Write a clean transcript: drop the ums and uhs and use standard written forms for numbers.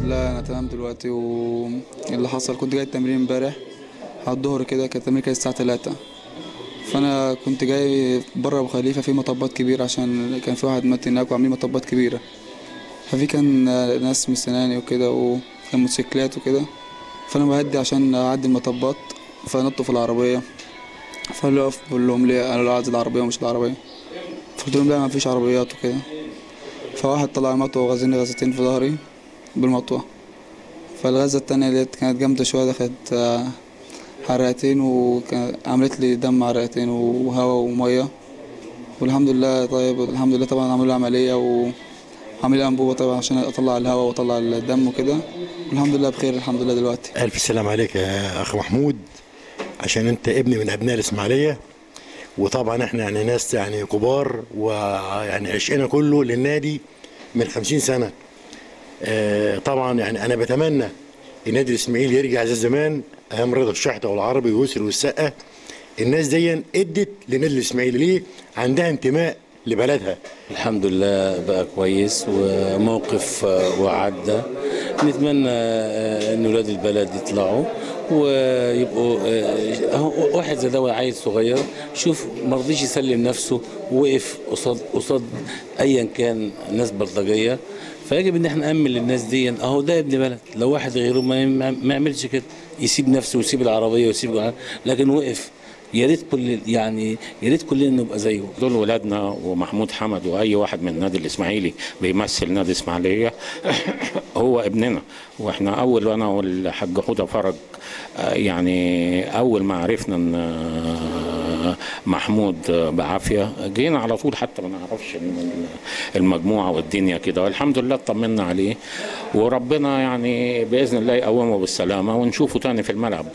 لله انا تمام دلوقتي. واللي حصل كنت جاي التمرين امبارح على الظهر كده، كان التمرين كان الساعه 3، فانا كنت جاي بره ابو خليفه في مطبات كبيره عشان كان في واحد مات هناك وعاملين مطبات كبيره، ففي كان ناس مستناني وكده وكان موتوسيكلات وكده، فانا بهدي عشان اعدي المطبات، فنطوا في العربيه، فاللي واقف بقول لهم ليه، قالوا عايز العربيه ومش العربيه، فقلت لهم لا ما فيش عربيات وكده، فواحد طلع مطوه وغزني غزتين في ظهري بالمطوه، فالغزه التانية ديت كانت جامده شويه، دخلت حرقتين وعملت لي دم عرقتين وهواء وميه، والحمد لله. طيب الحمد لله طبعا عملوا لي عمليه وعملوا لي انبوبه طبعا عشان اطلع الهواء واطلع الدم وكده، والحمد لله بخير الحمد لله دلوقتي. ألف سلام عليك يا أخ محمود، عشان أنت ابن من أبناء الإسماعيلية، وطبعا احنا يعني ناس يعني كبار، ويعني عشقنا كله للنادي من 50 سنة. طبعا يعني أنا بتمنى النادي الإسماعيلي يرجع زي زمان، أيام رضا الشحتة والعربي ويسر والسقا. الناس دي ادت للنادي الإسماعيلي ليه؟ عندها انتماء لبلدها. الحمد لله بقى كويس وموقف وعدى. نتمنى ان ولاد البلد يطلعوا ويبقوا واحد زي ده عيل صغير، شوف ما رضيش يسلم نفسه، وقف قصاد ايا كان ناس بلطجيه، فيجب ان احنا نامن للناس دي اهو ده ابن بلد. لو واحد غيره ما يعملش كده، يسيب نفسه ويسيب العربيه ويسيب، لكن وقف. يا ريت كلنا نبقى زيه. دول ولادنا، ومحمود حمد واي واحد من النادي الاسماعيلي بيمثل نادي اسماعيليه هو ابننا. واحنا وانا والحاج حوده فرج يعني اول ما عرفنا ان محمود بعافيه جينا على طول، حتى ما نعرفش المجموعه والدنيا كده، والحمد لله اطمنا عليه، وربنا يعني باذن الله يقومه بالسلامه ونشوفه تاني في الملعب.